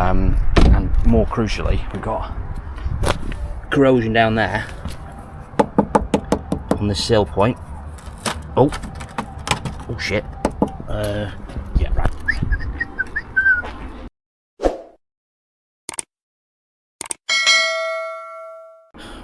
and more crucially, we've got corrosion down there on the sill point. Oh shit. Yeah, right.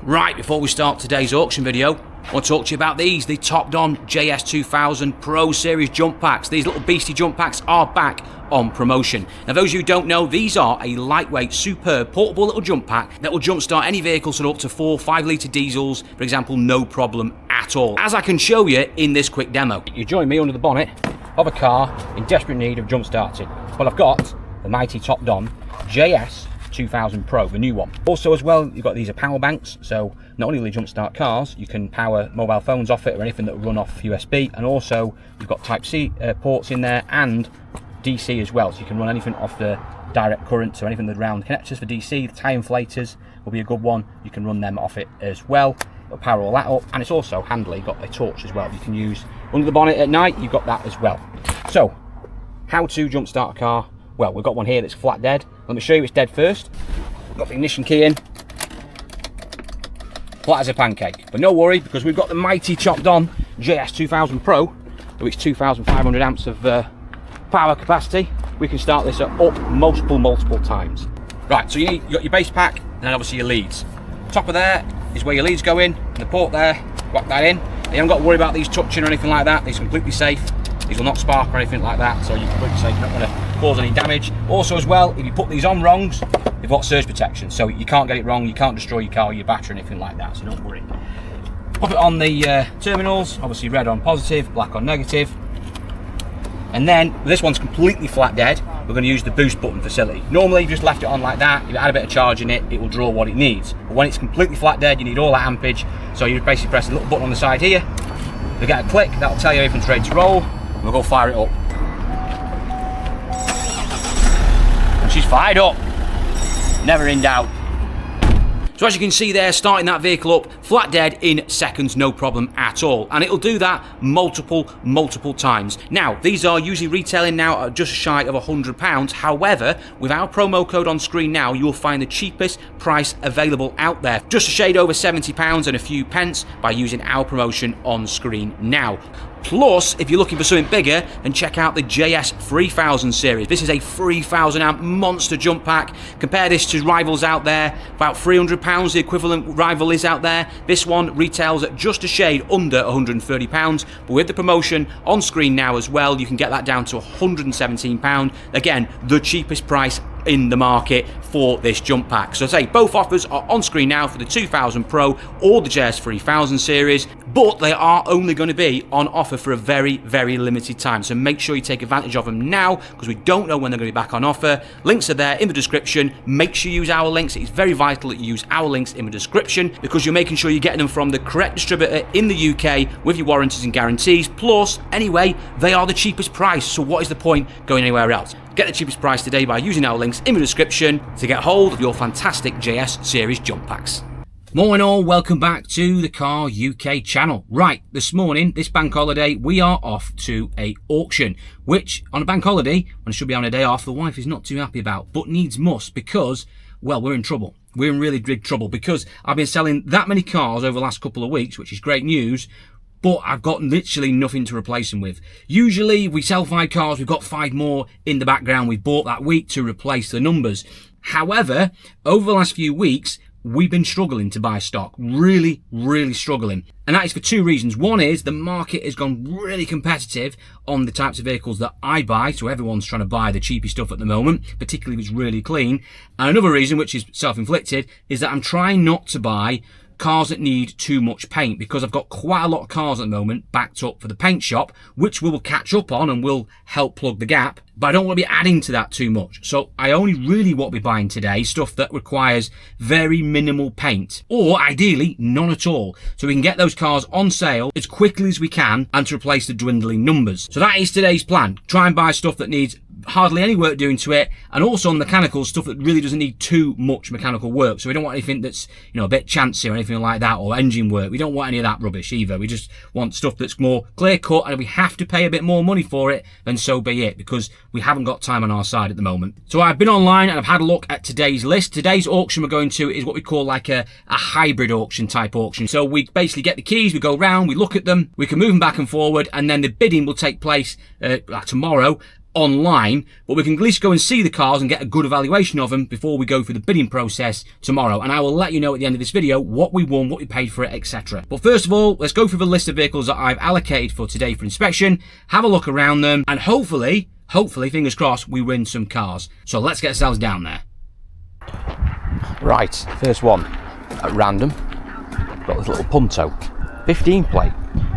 Right, before we start today's auction video, I want to talk to you about these, the Top Don JS2000 Pro Series jump packs. These little beastie jump packs are back on promotion. Now, those of you who don't know, these are a lightweight, superb, portable little jump pack that will jumpstart any vehicle sort of up to 4 5-litre diesels, for example, no problem at all, as I can show you in this quick demo. You join me under the bonnet of a car in desperate need of jump starting. Well, I've got the mighty Top Don JS2000 Pro, the new one. Also as well, you've got these are power banks, so not only will you jumpstart cars, you can power mobile phones off it or anything that will run off USB, and also you've got Type-C ports in there and DC as well, so you can run anything off the direct current, so anything with round connectors for DC. The tyre inflators will be a good one, you can run them off it as well. It'll power all that up, and it's also handy, got a torch as well you can use under the bonnet at night. You've got that as well. So how to jump start a car? Well, we've got one here that's flat dead. Let me show you it's dead first. Got the ignition key in, flat as a pancake, but no worry, because we've got the mighty Top Don JS2000 Pro, which is 2,500 amps of power capacity. We can start this up multiple times. Right, so you've got your base pack and then obviously your leads. Top of there is where your leads go in, and the port there, whack that in. You haven't got to worry about these touching or anything like that. These are completely safe. These will not spark or anything like that, so you're completely safe, you're not going to cause any damage. Also as well, if you put these on wrongs, they've got surge protection, so you can't get it wrong, you can't destroy your car or your battery or anything like that, so don't worry. Pop it on the terminals, obviously red on positive, black on negative. And then, this one's completely flat dead, we're going to use the boost button facility. Normally, if you just left it on like that, if you add a bit of charge in it, it will draw what it needs. But when it's completely flat dead, you need all that ampage, so you basically press a little button on the side here, you'll get a click, that'll tell you everything's ready to roll, and we'll go fire it up. And she's fired up, never in doubt. So as you can see there, starting that vehicle up, flat dead in seconds, no problem at all. And it'll do that multiple times. Now, these are usually retailing now at just shy of £100. However, with our promo code on screen now, you will find the cheapest price available out there. Just a shade over £70 and a few pence by using our promotion on screen now. Plus, if you're looking for something bigger, then check out the JS3000 series. This is a 3,000 amp monster jump pack. Compare this to rivals out there, about £300 the equivalent rival is out there. This one retails at just a shade under £130, but with the promotion on screen now as well, you can get that down to £117. Again, the cheapest price in the market for this jump pack. So I say both offers are on screen now for the 2000 Pro or the JS3000 series, but they are only going to be on offer for a very limited time. So make sure you take advantage of them now, because we don't know when they're going to be back on offer. Links are there in the description. Make sure you use our links. It's very vital that you use our links in the description, because you're making sure you're getting them from the correct distributor in the UK with your warranties and guarantees. Plus, anyway, they are the cheapest price, so what is the point going anywhere else? Get the cheapest price today by using our links in the description to get hold of your fantastic JS series jump packs. Morning all, welcome back to the Car UK channel. Right, this morning, this bank holiday, we are off to a auction, which on a bank holiday, when I should be on a day off, the wife is not too happy about, but needs must, because, well, we're in trouble. We're in really big trouble, because I've been selling that many cars over the last couple of weeks, which is great news, but I've got literally nothing to replace them with. Usually we sell 5 cars, we've got 5 more in the background we've bought that week to replace the numbers. However, over the last few weeks, we've been struggling to buy stock, really struggling. And that is for 2 reasons. One is the market has gone really competitive on the types of vehicles that I buy, so everyone's trying to buy the cheapy stuff at the moment, particularly if it's really clean. And another reason, which is self-inflicted, is that I'm trying not to buy cars that need too much paint, because I've got quite a lot of cars at the moment backed up for the paint shop, which we will catch up on and will help plug the gap, but I don't want to be adding to that too much. So I only really want to be buying today stuff that requires very minimal paint, or ideally none at all, so we can get those cars on sale as quickly as we can and to replace the dwindling numbers. So that is today's plan. Try and buy stuff that needs hardly any work doing to it, and also on mechanical stuff that really doesn't need too much mechanical work. So we don't want anything that's, you know, a bit chancy or anything like that, or engine work. We don't want any of that rubbish either. We just want stuff that's more clear cut, and if we have to pay a bit more money for it, then so be it, because we haven't got time on our side at the moment. So I've been online and I've had a look at today's list. Today's auction we're going to is what we call like a hybrid auction type auction. So we basically get the keys, we go round, we look at them, we can move them back and forward, and then the bidding will take place tomorrow online, but we can at least go and see the cars and get a good evaluation of them before we go through the bidding process tomorrow. And I will let you know at the end of this video what we won, what we paid for it, etc. But first of all, let's go through the list of vehicles that I've allocated for today for inspection, have a look around them, and hopefully, fingers crossed, we win some cars. So let's get ourselves down there. Right, first one at random. Got this little Punto, 15 plate.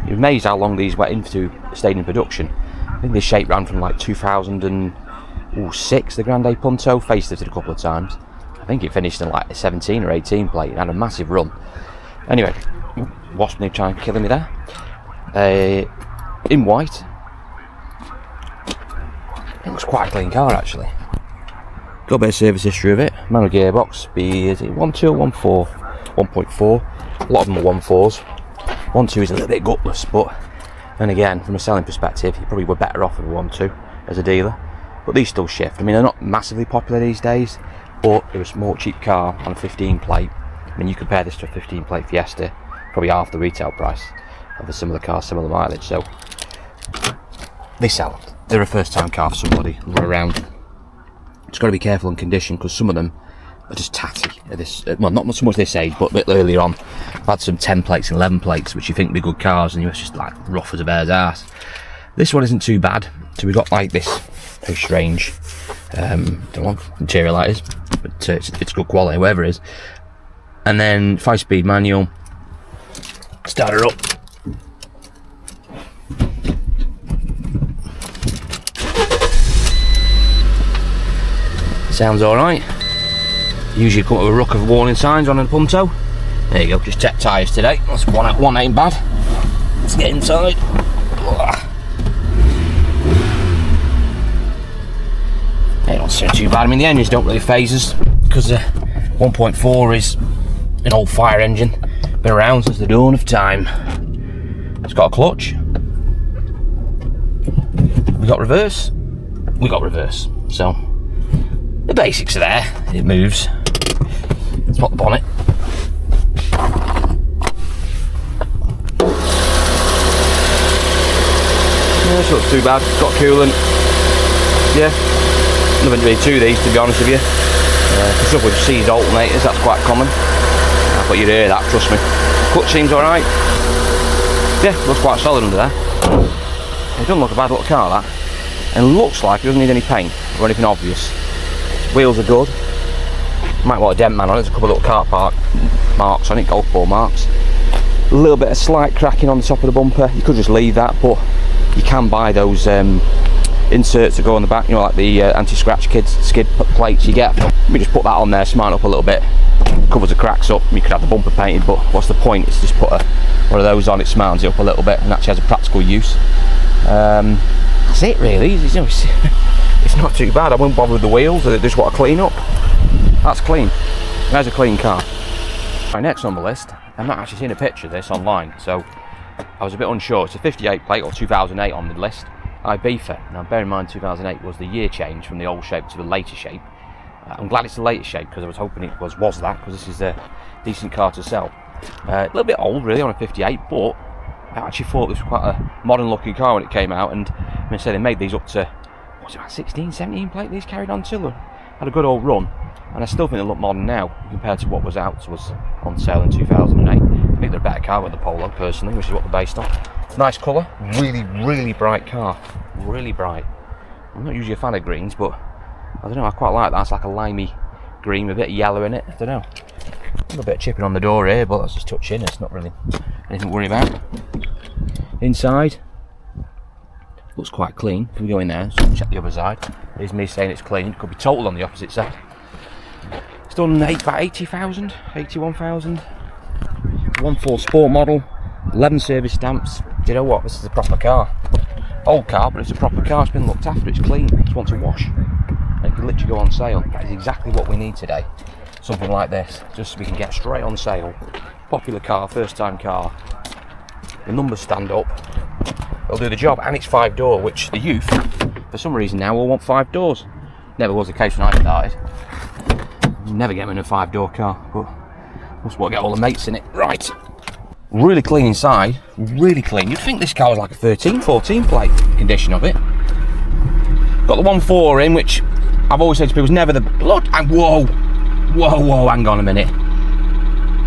You're amazed how long these stayed in production. I think this shape ran from like 2006, the Grande Punto, facelifted a couple of times. I think it finished in like a 17 or 18 plate. It had a massive run. Anyway, wasp near trying to killing me there. In white. It looks quite a clean car actually. Got a bit of service history of it. Manual gearbox, is it 1.2 or 1.4? 1.4. A lot of them are 1.4s. 1.2 is a little bit gutless, but then again, from a selling perspective, you probably were better off with a 1.2 as a dealer. But these still shift. I mean, they're not massively popular these days, but it was a more cheap car on a 15 plate. I mean, you compare this to a 15 plate Fiesta, probably half the retail price of a similar car, similar mileage. So they sell. They're a first time car for somebody run around. Just got to be careful on condition, because some of them are just tatty at this, well, not so much this age, but a bit earlier on. I've had some 10 plates and 11 plates which you think would be good cars, and you're just like rough as a bear's ass. This one isn't too bad. So we got like this very strange, don't know what material that is, but it's good quality, whatever it is. And then 5-speed manual. Start her up. Sounds alright. Usually come up with a ruck of warning signs on a Punto. There you go, just check tyres today. That's one ain't bad. Let's get inside. It don't seem too bad. I mean, the engines don't really phase us, because 1.4 is an old fire engine. Been around since the dawn of time. It's got a clutch. We got reverse. So the basics are there. It moves. Let's pop the bonnet. Yeah, this looks too bad. It's got coolant. Yeah, nothing really to these, to be honest with you. The stuff with seized alternators, that's quite common. But you'd hear that, trust me. Clutch seems alright. Yeah, looks quite solid under there. It doesn't look a bad little car, that. And looks like it doesn't need any paint or anything obvious. Wheels are good. Might want a dent man on it. There's a couple of little car park marks on it, golf ball marks. A little bit of slight cracking on the top of the bumper. You could just leave that, but you can buy those inserts that go on the back, you know, like the anti-scratch skid plates you get. We just put that on there, smart up a little bit, covers the cracks up. You could have the bumper painted, but what's the point? It's just put one of those on, it smartens it up a little bit and actually has a practical use. That's it really. It's not too bad. I wouldn't bother with the wheels. I just want to clean up. That's clean. There's a clean car. Right, next on the list, I've not actually seen a picture of this online, so I was a bit unsure. It's a 58 plate, or 2008 on the list. Ibiza. Now bear in mind 2008 was the year change from the old shape to the later shape. I'm glad it's the later shape, because I was hoping it was that, because this is a decent car to sell. A little bit old really on a 58, but I actually thought this was quite a modern looking car when it came out, and I'm going to say they made these up to, what's it, about 16, 17 plate these carried on till. Had a good old run, and I still think they look modern now compared to what was on sale in 2008. I think they're a better car with the Polo personally, which is what they're based on. Nice colour, really bright car, really bright. I'm not usually a fan of greens, but I don't know, I quite like that. It's like a limey green with a bit of yellow in it. I don't know. A little bit of chipping on the door here, but that's just touching. It's not really anything to worry about. Inside looks quite clean. Can we go in there? So check the other side. Here's me saying it's clean. It could be total on the opposite side. It's done about 80,000, 81,000. 1.4 sport model, 11 service stamps. Do you know what? This is a proper car. Old car, but it's a proper car. It's been looked after. It's clean. Just wants a wash. And it can literally go on sale. That is exactly what we need today. Something like this, just so we can get straight on sale. Popular car, first time car. The numbers stand up. It'll do the job, and it's 5-door, which the youth, for some reason now, will want 5 doors. Never was the case when I started. Never get them in a 5-door car, but must well get all the mates in it. Right. Really clean inside, really clean. You'd think this car was like a 13, 14 plate condition of it. Got the 1.4 in, which I've always said to people was never the blood. And whoa, hang on a minute.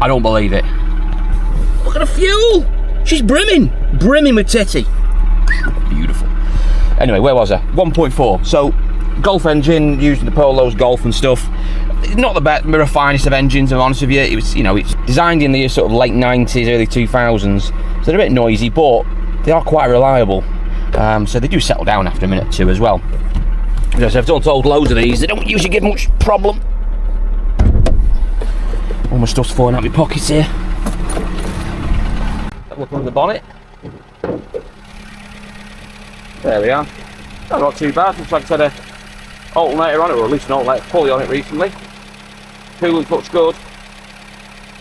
I don't believe it. Look at the fuel. She's brimming with titty. Beautiful. Anyway, where was I? 1.4. So, Golf engine used in the Polos, Golf and stuff. Not the best, the finest of engines, I'm honest with you. It was, you know, it's designed in the sort of late 90s, early 2000s. So they're a bit noisy, but they are quite reliable. So they do settle down after a minute or two as well. Because I've done told loads of these, they don't usually give much problem. All my stuff's falling out of my pockets here. Look under the bonnet. There we are. That's not too bad. Looks like it's had a alternator on it, or at least an alternator pulley on it recently. Coolant looks good.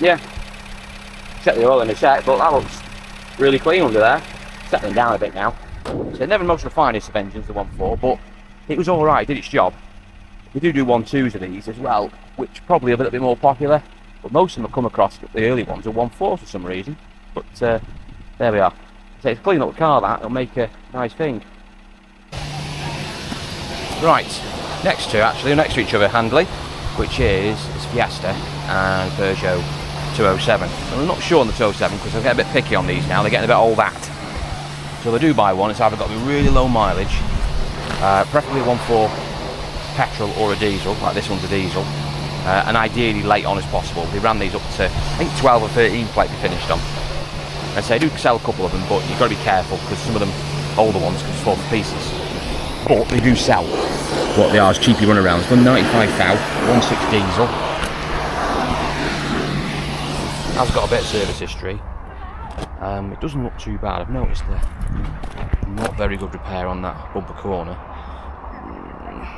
Yeah. Check the oil in a sec, but that looks really clean under there. Settling down a bit now. So never most of the finest of engines, the 1.4, but it was alright, did its job. We do 1.2s of these as well, which probably are a little bit more popular, but most of them have come across the early ones are 1.4s for some reason. But there we are. So it's a clean little car that, it'll make a nice thing. Right, next to each other handily, which is Fiesta and Peugeot 207. And I'm not sure on the 207 because I get a bit picky on these now, they're getting a bit old that. So if I do buy one, it's either got to be really low mileage, preferably a 1.4 petrol or a diesel, like this one's a diesel, and ideally late on as possible. They ran these up to, I think 12 or 13 plate they finished on. And so I do sell a couple of them, but you've got to be careful because some of them older ones can just fall to pieces. But they do sell what they are as cheapy runarounds. Done 95,000, 1.6 diesel. Has got a bit of service history. It doesn't look too bad. I've noticed the not very good repair on that bumper corner.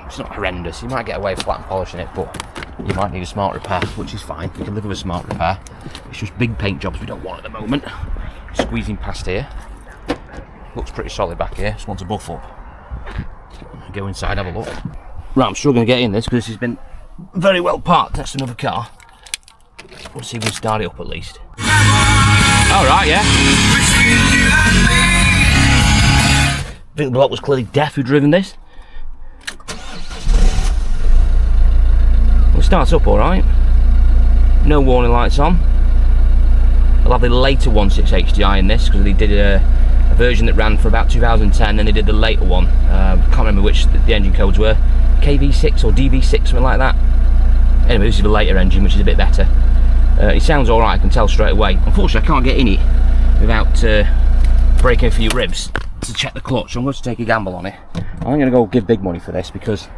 It's not horrendous. You might get away flat and polishing it, but you might need a smart repair, which is fine. You can live with a smart repair. It's just big paint jobs we don't want at the moment. Squeezing past here. Looks pretty solid back here. Just want to buff up. Go inside, have a look. Right, I'm struggling to get in this because this has been very well parked next to another car. Let's see if we can start it up at least. Alright, yeah. I think the bloke was clearly deaf who driven this. Well, it starts up alright. No warning lights on. I'll have the later 1.6 HDI in this because they did a version that ran for about 2010, and they did the later one. Can't remember which the engine codes were. KV6 or DV6, something like that. Anyway, this is the later engine, which is a bit better. It sounds alright, I can tell straight away. Unfortunately, I can't get in it without breaking a few ribs to check the clutch, so I'm going to take a gamble on it. I'm going to go give big money for this because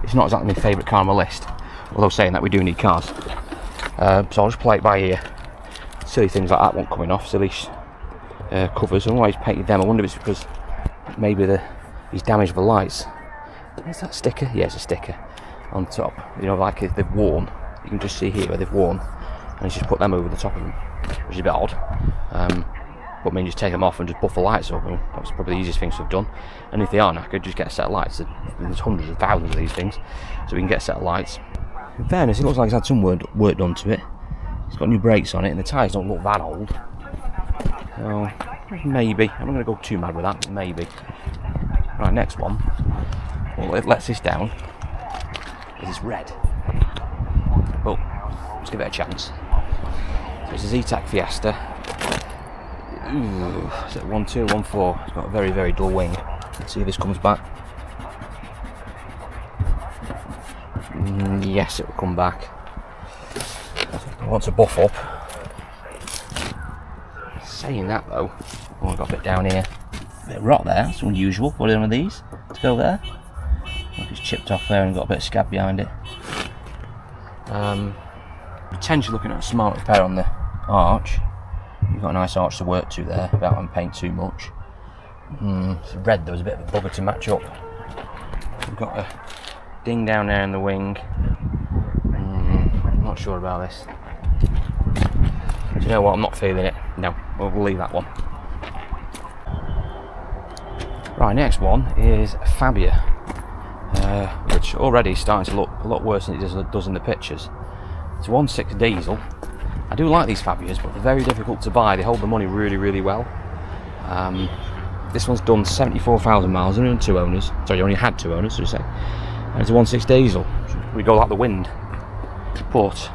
it's not exactly my favourite car on my list. Although saying that, we do need cars. So I'll just play it by ear. Silly things like that won't coming off, silly covers. I've always painted them. I wonder if it's because maybe he's damaged the lights. Is that a sticker? Yeah, it's a sticker on top. You know, like if they've worn. You can just see here where they've worn, and he's just put them over the top of them, which is a bit odd. But I mean, just take them off and just buff the lights up. And that's probably the easiest thing to have done. And if they are knackered, just get a set of lights. There's hundreds of thousands of these things, so we can get a set of lights. In fairness, it looks like it's had some work done to it. It's got new brakes on it, and the tyres don't look that old. So, maybe. I'm not going to go too mad with that, but maybe. Right, next one. Well, it lets this down. It's red. Well, let's give it a chance. So it's a Z-Tac Fiesta. Ooh, is it 1.2 or 1.4? It's got a very, very dull wing. Let's see if this comes back. Yes, it will come back. I want to buff up. Saying that though, I've got a bit down here. A bit of rot there, that's unusual for one of these to go there. Look, it's chipped off there and got a bit of scab behind it. Potentially looking at a smart repair on the arch. You've got a nice arch to work to there without having paint too much. It's red, there was a bit of a bugger to match up. We've got a ding down there in the wing. I'm not sure about this. Do you know what, I'm not feeling it. No, we'll leave that one. Right, next one is Fabia, which already is starting to look a lot worse than it does in the pictures. It's a 1.6 diesel. I do like these Fabias, but they're very difficult to buy. They hold the money really, really well. This one's done 74,000 miles, only on 2 owners. Sorry, you only had 2 owners, should I say. And it's a 1.6 diesel. We go like the wind. But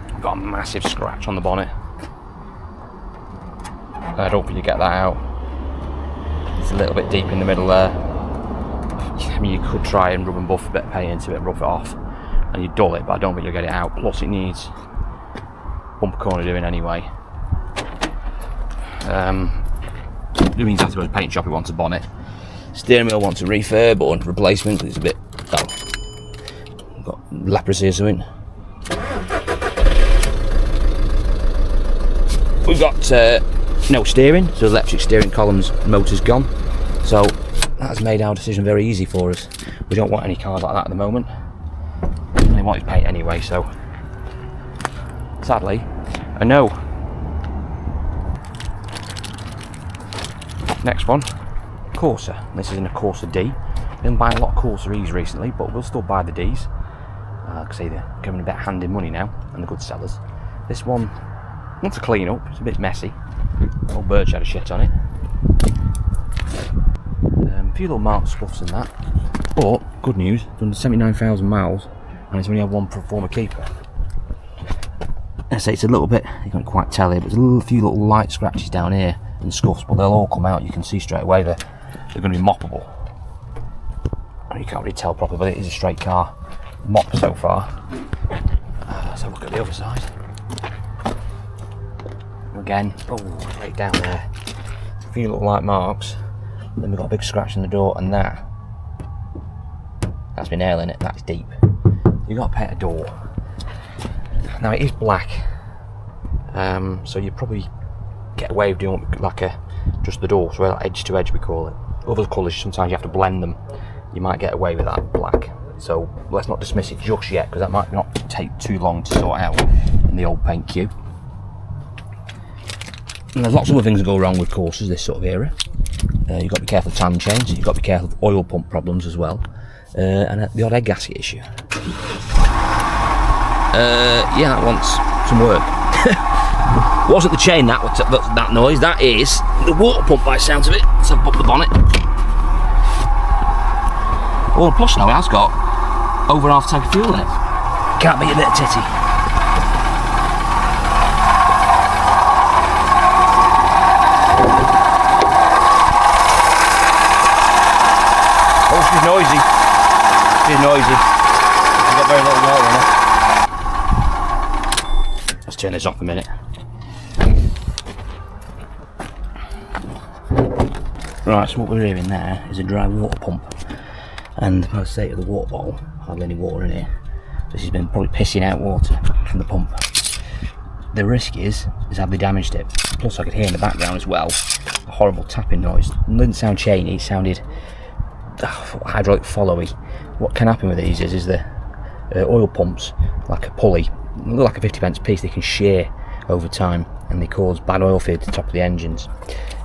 we've got a massive scratch on the bonnet. I don't think you get that out. It's a little bit deep in the middle there. I mean, you could try and rub and buff a bit of paint into it and rough it off, and you dull it, but I don't think you'll get it out. Plus, it needs bumper corner doing anyway. It means I have to go to the paint shop who wants a bonnet. Steering wheel wants a refurb or a replacement. It's a bit, got leprosy or something. We've got no steering, so electric steering columns, motor's gone. So that's made our decision very easy for us. We don't want any cars like that at the moment. They wanted paint anyway, so sadly, a no. Next one, Corsa. This is in a Corsa D. We've been buying a lot of Corsa E's recently, but we'll still buy the D's. Because they're coming a bit handy money now, and the good sellers. This one wants a clean up, it's a bit messy. Old birch had a shit on it. A few little mark scuffs and that. But, good news, done 79,000 miles, and it's only had one former keeper. I say it's a little bit, you can't quite tell here, but there's a few little light scratches down here and scuffs, but they'll all come out. You can see straight away they're going to be moppable. You can't really tell properly, but it is a straight car mop so far. Let's have a look at the other side. Again, right down there, a few little light marks. Then we've got a big scratch in the door, and that's been nail in it. That's deep. You've got to paint a door. Now it is black, so you probably get away with doing like just the door, so like edge to edge we call it. Other colours sometimes you have to blend them. You might get away with that black. So let's not dismiss it just yet, because that might not take too long to sort out in the old paint queue. And there's lots of other things that go wrong with Corsas this sort of era. You've got to be careful of time chains, you've got to be careful of oil pump problems as well, and the odd egg gasket issue. Yeah, that wants some work. Wasn't the chain that noise, that is the water pump by the sounds of it. Let's have up the bonnet. Well, plus now it has got over half tank of fuel in it. Can't be a bit of titty. Oh, she's noisy. She's noisy. She's got very little water in her. Let's turn this off a minute. Right, so what we're hearing there is a dry water pump. And by the state of the water bottle, hardly any water in here. This has been probably pissing out water from the pump. The risk is have they damaged it. Plus I could hear in the background as well a horrible tapping noise. It didn't sound chainy, it sounded hydraulic followy. What can happen with these is the oil pumps, like a pulley, like a 50p piece, they can shear over time and they cause bad oil feed to the top of the engines,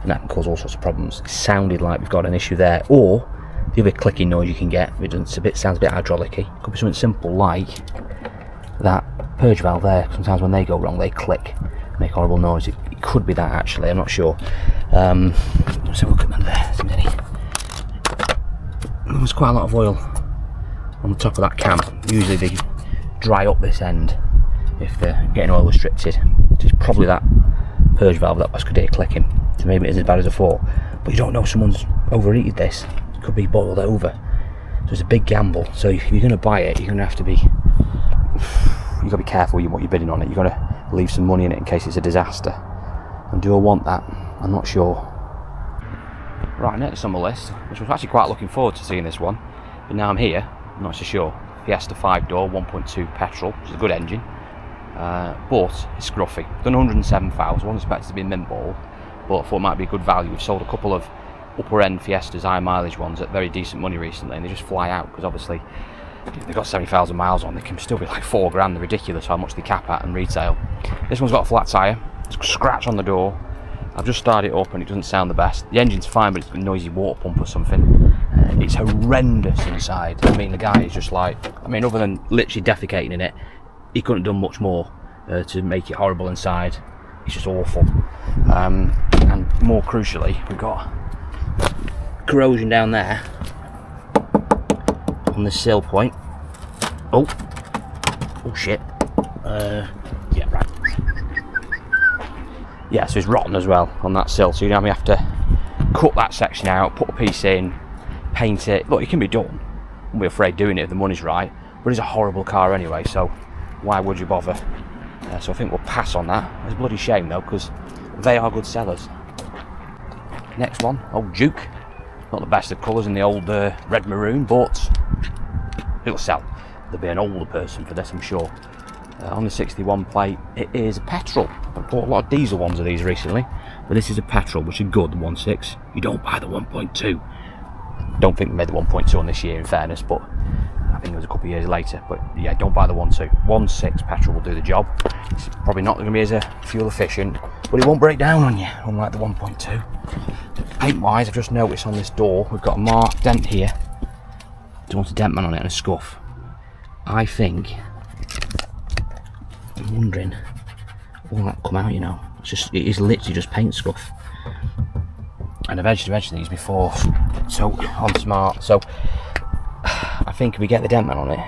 and that can cause all sorts of problems. It sounded like we've got an issue there, or the other clicking noise you can get, which sounds a bit hydraulic-y. Could be something simple like that purge valve there. Sometimes when they go wrong they click, make horrible noise. It could be that actually, I'm not sure. Let's have a look at them there. There's quite a lot of oil on the top of that cam. Usually they dry up this end if they're getting oil restricted. It's probably that purge valve that could hear clicking, so maybe it isn't as bad as I thought. But you don't know, someone's overheated this. It could be boiled over. So it's a big gamble. So if you're going to buy it, you're going to have to be, you've got to be careful what you're bidding on it. You've got to leave some money in it in case it's a disaster. And do I want that? I'm not sure. Right, next on the list, which I was actually quite looking forward to seeing this one, but now I'm here, I'm not so sure. Fiesta 5-door, 1.2 petrol, which is a good engine, but it's scruffy. Done 107,000, wasn't expected to be mint ball, but I thought it might be a good value. We've sold a couple of upper end Fiestas, high mileage ones at very decent money recently, and they just fly out because obviously they've got 70,000 miles on. They can still be like 4 grand. They're ridiculous how much they cap at and retail. This one's got a flat tyre, scratch on the door. I've just started it up and it doesn't sound the best. The engine's fine, but it's a noisy water pump or something. It's horrendous inside. I mean, the guy is just like, I mean, other than literally defecating in it, he couldn't have done much more to make it horrible inside. It's just awful. And more crucially, we've got corrosion down there on the sill point. Oh shit. Yeah, right. Yeah, so it's rotten as well on that sill, so you know we have to cut that section out, put a piece in, paint it. Look, it can be done. I won't be afraid doing it if the money's right, but it's a horrible car anyway, so why would you bother? So I think we'll pass on that. It's a bloody shame though, because they are good sellers. Next one, old Duke. Not the best of colours in the old red maroon, but it'll sell. There'll be an older person for this, I'm sure. On the 61 plate, it is a petrol. I've bought a lot of diesel ones of these recently, but this is a petrol, which is good, the 1.6. You don't buy the 1.2. Don't think they made the 1.2 on this year, in fairness, but I think it was a couple of years later. But yeah, don't buy the 1.2. 1.6 petrol will do the job. It's probably not going to be as fuel efficient, but it won't break down on you, unlike the 1.2. Paint-wise, I've just noticed on this door, we've got a marked dent here. Don't want a dent man on it and a scuff. I think, I'm wondering, will that come out, you know? It is literally just paint scuff. And I've edged these before, so on smart. So I think if we get the dent man on it,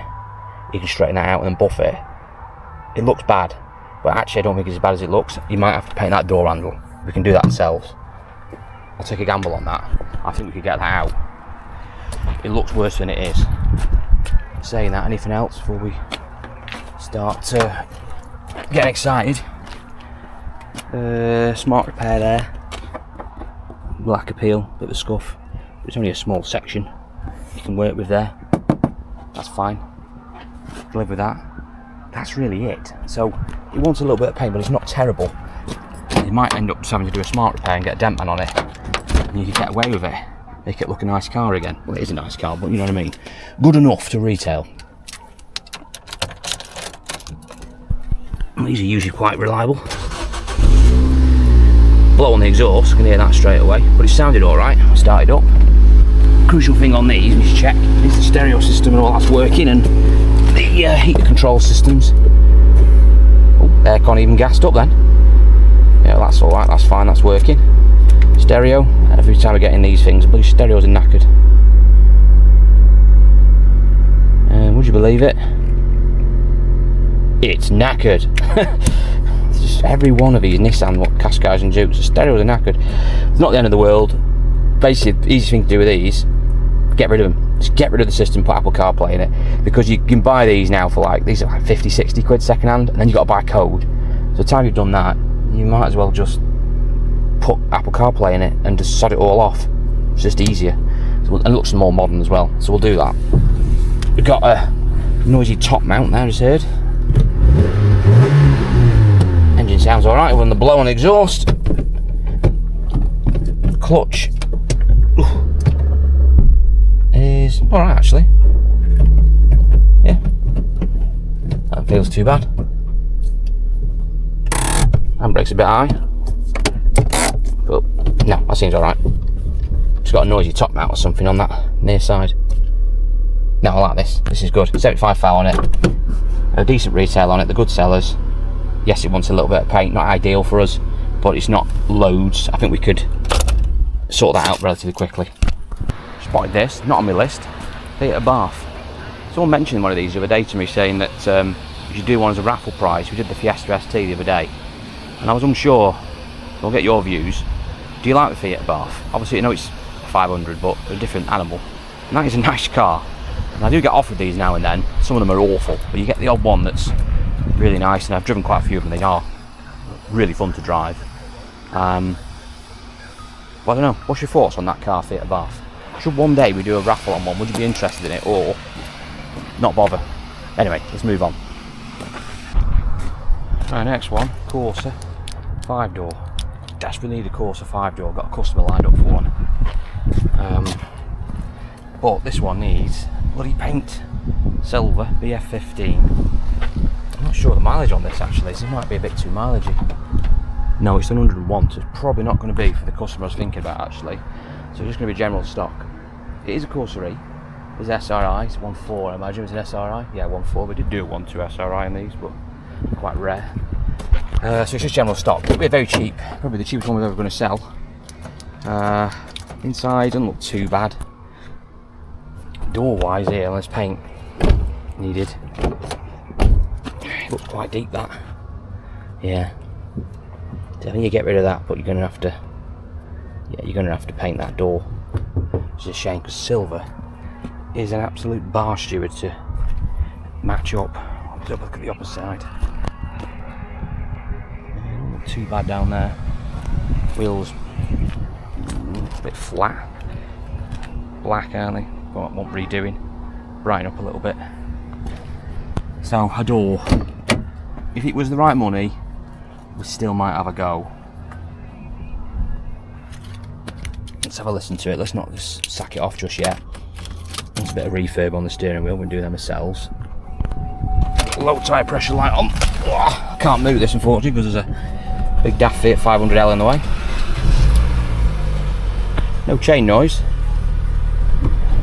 you can straighten that out and then buff it. It looks bad, but actually I don't think it's as bad as it looks. You might have to paint that door handle. We can do that ourselves. I'll take a gamble on that. I think we could get that out. It looks worse than it is. Saying that, anything else before we start to get excited? Smart repair there. Black appeal, bit of a scuff. It's only a small section you can work with there. That's fine. Live with that. That's really it. So it wants a little bit of paint, but it's not terrible. You might end up just having to do a smart repair and get a dent man on it, and you can get away with it. Make it look a nice car again. Well, it is a nice car, but you know what I mean. Good enough to retail. These are usually quite reliable. Blow on the exhaust, I can hear that straight away, but it sounded alright. I started up. Crucial thing on these, we should check, is the stereo system and all that's working, and the heater control systems. Oh, aircon even gassed up then. Yeah, that's alright, that's fine, that's working. Stereo, every time I get in these things, blue stereos are knackered. Would you believe it? It's knackered. Just every one of these Nissan, Qashqais and Dukes, the stereos are knackered. It's not the end of the world. Basically, the easiest thing to do with these, get rid of them. Just get rid of the system, put Apple CarPlay in it, because you can buy these now for like, these are like 50, 60 quid second hand, and then you've got to buy code. So by the time you've done that, you might as well just put Apple CarPlay in it and just sod it all off. It's just easier, so, and it looks more modern as well, so we'll do that. We've got a noisy top mount there, as heard. Engine sounds alright when the blow on the exhaust. Clutch is alright actually. Yeah, that feels too bad. Handbrake's a bit high, but no, that seems alright. Just got a noisy top mount or something on that near side. No, I like this. This is good. 75 foul on it. A decent retail on it. The good sellers. Yes, it wants a little bit of paint. Not ideal for us, but it's not loads. I think we could sort that out relatively quickly. Spotted this. Not on my list. Theatre Bath. Someone mentioned one of these the other day to me, saying that you should do one as a raffle prize. We did the Fiesta ST the other day, and I was unsure. I'll get your views. Do you like the Theatre Bath? Obviously, I know it's 500, but a different animal. And that is a nice car. And I do get offered these now and then. Some of them are awful, but you get the odd one that's really nice, and I've driven quite a few of them. They are really fun to drive. Well, I don't know. What's your thoughts on that car, Theatre Bath? Should one day we do a raffle on one? Would you be interested in it, or not bother? Anyway, let's move on. Right, next one, Corsa 5-door. Desperately need a Corsa 5-door. Got a customer lined up for one. But this one needs bloody paint. Silver, BF15. I'm not sure the mileage on this actually, so it might be a bit too mileagey. No, it's 101, so it's probably not going to be for the customer I was thinking about actually. So it's just going to be general stock. It is a Corsa. It's SRI, it's 1.4 I imagine. It's an SRI? Yeah, 1.4. We did do a 1.2 SRI in these, but quite rare. So it's just general stock. It'll be very cheap, probably the cheapest one we're ever going to sell. Inside doesn't look too bad. Door wise here, let's paint needed. It looks quite deep that. Yeah. So I think you get rid of that, but you're gonna have to. Yeah, you're gonna have to paint that door. Which is a shame because silver is an absolute bar steward to match up. Let's look at the opposite side. Not too bad down there. Wheels a bit flat. Black, aren't they? Want redoing. Brighten up a little bit. So a door. If it was the right money, we still might have a go. Let's have a listen to it. Let's not just sack it off just yet. There's a bit of refurb on the steering wheel. We'll do them ourselves. Low tyre pressure light on. I can't move this unfortunately because there's a big daft Fiat 500L in the way. No chain noise.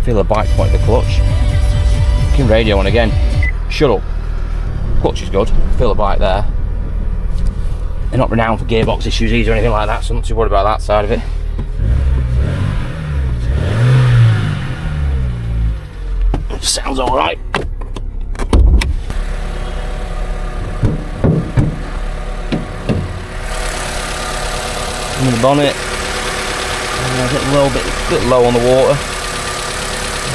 Feel a bite point at the clutch. Fucking radio on again. Shut up. Clutch is good. Feel a bite there. They're not renowned for gearbox issues either or anything like that, so I'm not too worried about that side of it. Sounds alright. In the bonnet. A little bit low on the water.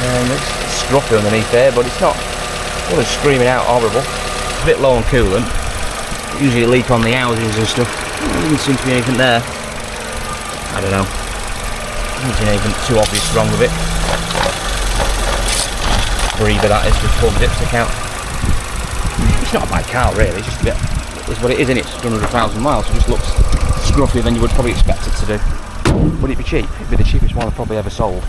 It's scruffy underneath there, but it's not screaming out horrible. It's a bit low on coolant. Usually leak on the housings and stuff. There doesn't seem to be anything there. I don't know. Doesn't seem anything too obvious wrong with it. Breather that is with full dipstick out. It's not a bad car really, it's just a bit. It's what it is, isn't it? It's 100,000 miles, so it just looks scruffier than you would probably expect it to do. Would it be cheap? It'd be the cheapest one I've probably ever sold.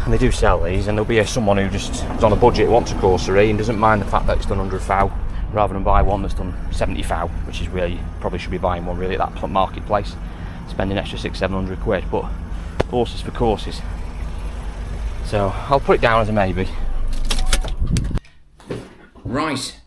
And they do sell these, and there'll be someone who just is on a budget, wants a Corsa and doesn't mind the fact that it's done 100,000 rather than buy one that's done 70,000, which is where you probably should be buying one really at that marketplace, spending an extra 600-700 quid. But horses for courses. So I'll put it down as a maybe. Right.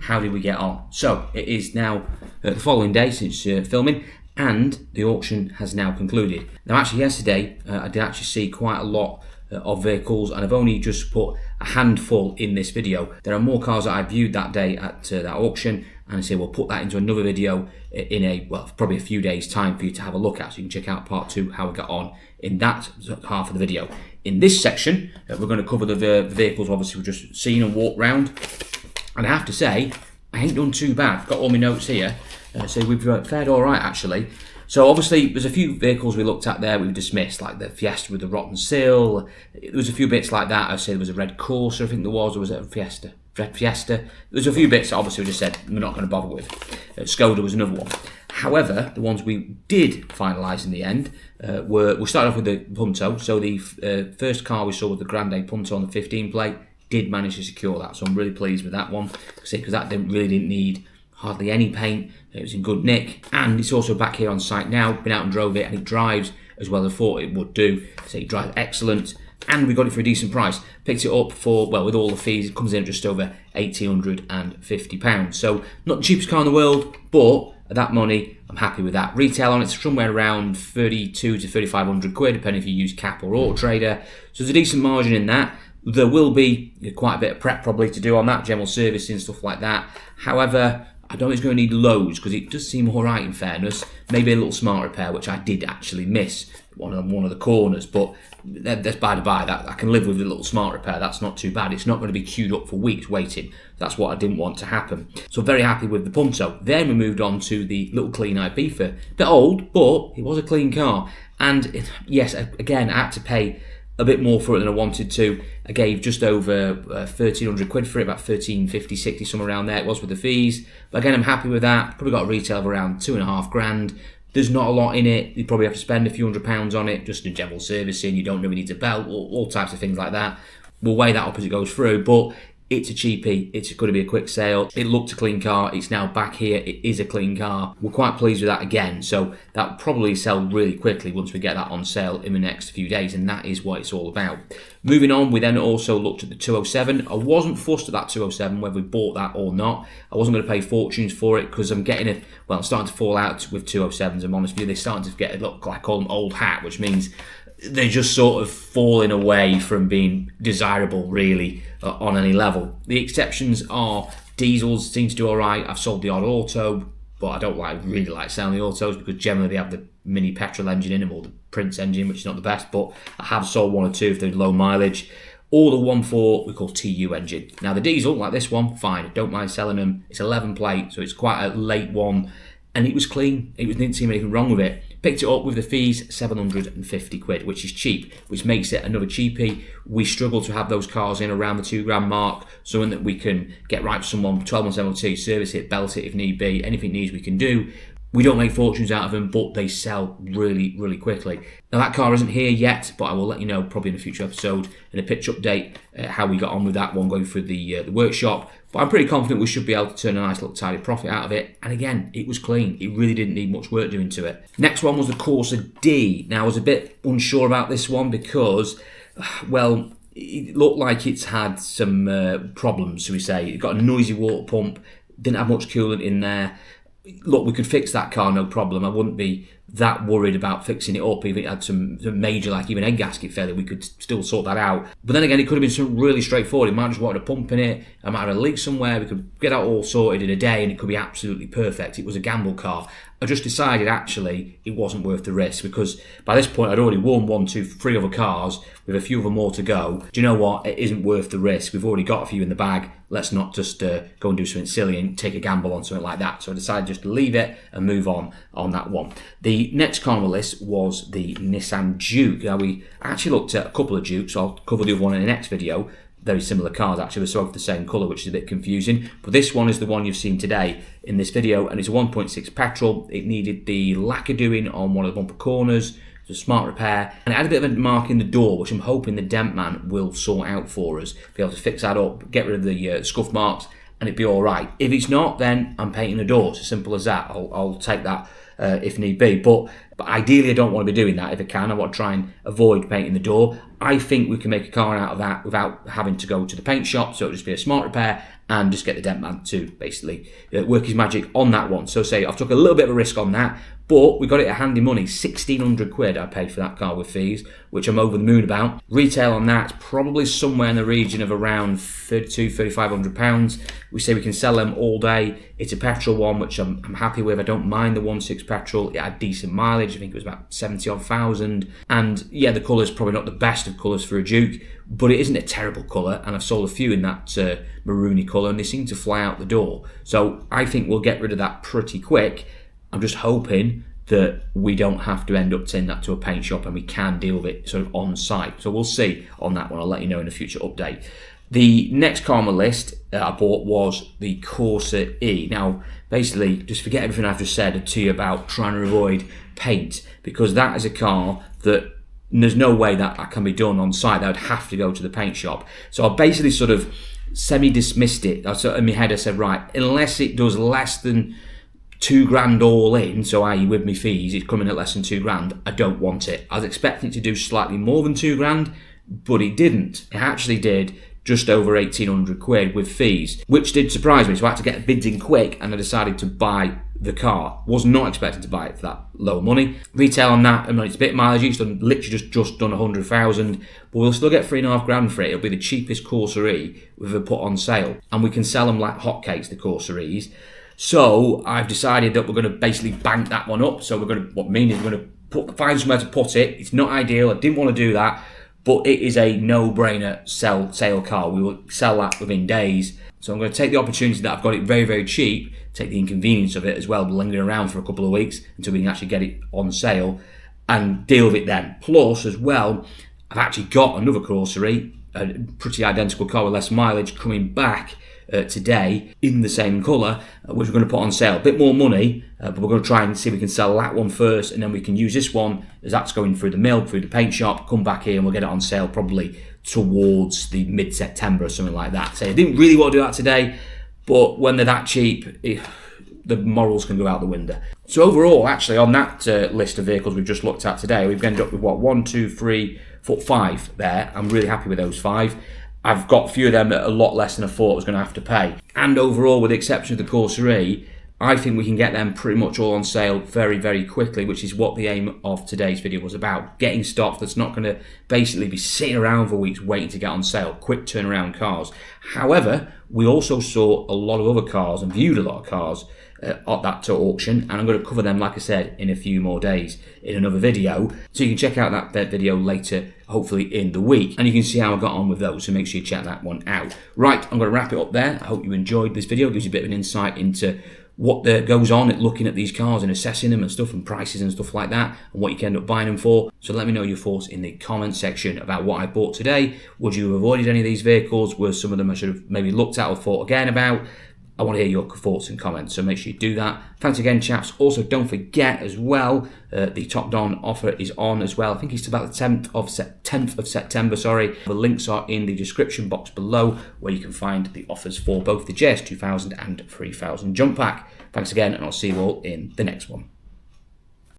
How did we get on? So it is now the following day since filming, and the auction has now concluded. Now actually yesterday I did actually see quite a lot of vehicles, and I've only just put a handful in this video. There are more cars that I viewed that day at that auction, and I say we'll put that into another video in probably a few days time for you to have a look at, so you can check out part 2 how we got on in that half of the video. In this section we're going to cover the vehicles obviously we've just seen and walked round, and I have to say I ain't done too bad. I've got all my notes here, so we've fared all right actually. So obviously there's a few vehicles we looked at there we've dismissed, like the Fiesta with the rotten sill. There was a few bits like that. I say there was a red Corsa, I think there was, or was it a Fiesta? Red Fiesta. There's a few bits that obviously we just said we're not going to bother with. Skoda was another one. However, the ones we did finalise in the end we started off with the Punto. So the first car we saw with the Grande Punto on the 15 plate did manage to secure that. So I'm really pleased with that one because that really didn't need hardly any paint. It was in good nick, and it's also back here on site now. Been out and drove it, and it drives as well as I thought it would do. So it drives excellent, and we got it for a decent price. Picked it up for, well, with all the fees, it comes in at just over £1,850. So not the cheapest car in the world, but at that money, I'm happy with that. Retail on it's somewhere around 32 to 3,500 quid, depending if you use Cap or Auto Trader. So there's a decent margin in that. There will be quite a bit of prep probably to do on that, general servicing, stuff like that. However, I don't think it's going to need loads because it does seem alright in fairness. Maybe a little smart repair, which I did actually miss one of the corners, but that's by the by. That I can live with a little smart repair. That's not too bad. It's not going to be queued up for weeks waiting. That's what I didn't want to happen. So very happy with the Punto. Then we moved on to the little clean Ibiza. Bit old, but it was a clean car. And yes, again, I had to pay a bit more for it than I wanted to. I gave just over 1,300 quid for it, about 1,350, 60, somewhere around there. It was with the fees. But again, I'm happy with that. Probably got a retail of around 2.5 grand. There's not a lot in it. You probably have to spend a few £100 on it, just in general servicing. You don't really need a belt, all types of things like that. We'll weigh that up as it goes through, but it's a cheapie. It's going to be a quick sale. It looked a clean car. It's now back here. It is a clean car. We're quite pleased with that again. So that will probably sell really quickly once we get that on sale in the next few days. And that is what it's all about. Moving on, we then also looked at the 207. I wasn't fussed at that 207, whether we bought that or not. I wasn't going to pay fortunes for it because I'm getting I'm starting to fall out with 207s. I'm honest with you. They're starting to get a look, I call them old hat, which means they're just sort of falling away from being desirable, really, on any level. The exceptions are diesels seem to do all right. I've sold the odd auto, but I don't really like selling the autos because generally they have the mini petrol engine in them or the Prince engine, which is not the best, but I have sold one or two if they're low mileage. Or the 1.4 we call TU engine. Now the diesel, like this one, fine. I don't mind selling them. It's 11 plate, so it's quite a late one. And it was clean. Didn't seem anything wrong with it. Picked it up with the fees, 750 quid, which is cheap, which makes it another cheapie. We struggle to have those cars in around the £2,000 mark, something that we can get right for someone, 12 months MOT, service it, belt it if need be, anything needs we can do. We don't make fortunes out of them, but they sell really, really quickly. Now that car isn't here yet, but I will let you know probably in a future episode in a pitch update how we got on with that one going through the workshop. But I'm pretty confident we should be able to turn a nice little tidy profit out of it. And again, it was clean. It really didn't need much work doing to it. Next one was the Corsa D. Now I was a bit unsure about this one because, well, it looked like it's had some problems, shall we say. It got a noisy water pump, didn't have much coolant in there. Look, we could fix that car, no problem. I wouldn't be that worried about fixing it up. Even it had some major, like even egg gasket failure, we could still sort that out. But then again, it could have been something really straightforward. It might have just wanted a pump in it. I might have a leak somewhere. We could get that all sorted in a day and it could be absolutely perfect. It was a gamble car. I just decided actually it wasn't worth the risk because by this point I'd already won 1, 2, 3 other cars with a few of them more to go. Do you know what? It isn't worth the risk. We've already got a few in the bag. Let's not just go and do something silly and take a gamble on something like that. So I decided just to leave it and move on that one. The next car on the list was the Nissan Duke. Now we actually looked at a couple of Dukes. So I'll cover the other one in the next video. Very similar cars actually, they're both the same colour, which is a bit confusing. But this one is the one you've seen today in this video, and it's a 1.6 petrol. It needed the lacquer doing on one of the bumper corners. It's a smart repair, and it had a bit of a mark in the door, which I'm hoping the dent man will sort out for us. Be able to fix that up, get rid of the scuff marks, and it'd be all right. If it's not, then I'm painting the door. It's as simple as that. I'll take that if need be. But ideally, I don't want to be doing that. If I can, I want to try and avoid painting the door. I think we can make a car out of that without having to go to the paint shop. So it'll just be a smart repair and just get the dent man to basically work his magic on that one. So say I've took a little bit of a risk on that, but we got it at handy money. 1,600 quid I paid for that car with fees, which I'm over the moon about. Retail on that probably somewhere in the region of around £3,500. We say we can sell them all day. It's a petrol one, which I'm happy with. I don't mind the 1.6 petrol. It had decent mileage. I think it was about 70-odd thousand. And yeah, the colour's probably not the best of colours for a Duke, but it isn't a terrible colour. And I've sold a few in that maroony colour, and they seem to fly out the door. So I think we'll get rid of that pretty quick. I'm just hoping that we don't have to end up taking that to a paint shop and we can deal with it sort of on site. So we'll see on that one. I'll let you know in a future update. The next car on the list I bought was the Corsa E. Now, basically, just forget everything I've just said to you about trying to avoid paint, because that is a car that there's no way that can be done on site. That would have to go to the paint shop. So I basically sort of semi-dismissed it. In my head I said, right, unless it does less than £2,000 all in, so i.e. with me fees, it's coming at less than £2,000, I don't want it. I was expecting it to do slightly more than £2,000, but it didn't. It actually did just over 1,800 quid with fees, which did surprise me. So I had to get bids in quick, and I decided to buy the car. Was not expecting to buy it for that low money. Retail on that, I mean, it's a bit mileage. It's done literally just done 100,000, but we'll still get £3,500 for it. It'll be the cheapest Corsa E we've ever put on sale, and we can sell them like hotcakes, the Corsa E's. So I've decided that we're going to basically bank that one up. So what I mean is we're going to find somewhere to put it. It's not ideal. I didn't want to do that, but it is a no-brainer sale car. We will sell that within days. So I'm going to take the opportunity that I've got it very, very cheap, take the inconvenience of it as well, lingering around for a couple of weeks until we can actually get it on sale and deal with it then. Plus, as well, I've actually got another Corsa E, a pretty identical car with less mileage coming back today in the same colour, which we're going to put on sale. A bit more money, but we're going to try and see if we can sell that one first, and then we can use this one as that's going through the mill, through the paint shop, come back here and we'll get it on sale probably towards the mid-September or something like that. So I didn't really want to do that today, but when they're that cheap, the morals can go out the window. So overall, actually, on that list of vehicles we've just looked at today, we've ended up with what, 1, 2, 3, 4, 5 there. I'm really happy with those 5. I've got a few of them at a lot less than I thought I was going to have to pay. And overall, with the exception of the Corsa E, I think we can get them pretty much all on sale very, very quickly, which is what the aim of today's video was about. Getting stock that's not going to basically be sitting around for weeks waiting to get on sale. Quick turnaround cars. However, we also saw a lot of other cars and viewed a lot of cars at that auction, and I'm going to cover them, like I said, in a few more days in another video. So you can check out that video later, hopefully in the week, and you can see how I got on with those, so make sure you check that one out. Right, I'm going to wrap it up there. I hope you enjoyed this video. It gives you a bit of an insight into what goes on at looking at these cars and assessing them and stuff, and prices and stuff like that, and what you can end up buying them for. So let me know your thoughts in the comment section about what I bought today. Would you have avoided any of these vehicles? Were some of them I should have maybe looked at or thought again about? I want to hear your thoughts and comments, so make sure you do that. Thanks again, chaps. Also, don't forget as well, the Top Don offer is on as well. I think it's about the 10th of September, sorry. The links are in the description box below, where you can find the offers for both the JS2000 and 3000 jump pack. Thanks again, and I'll see you all in the next one.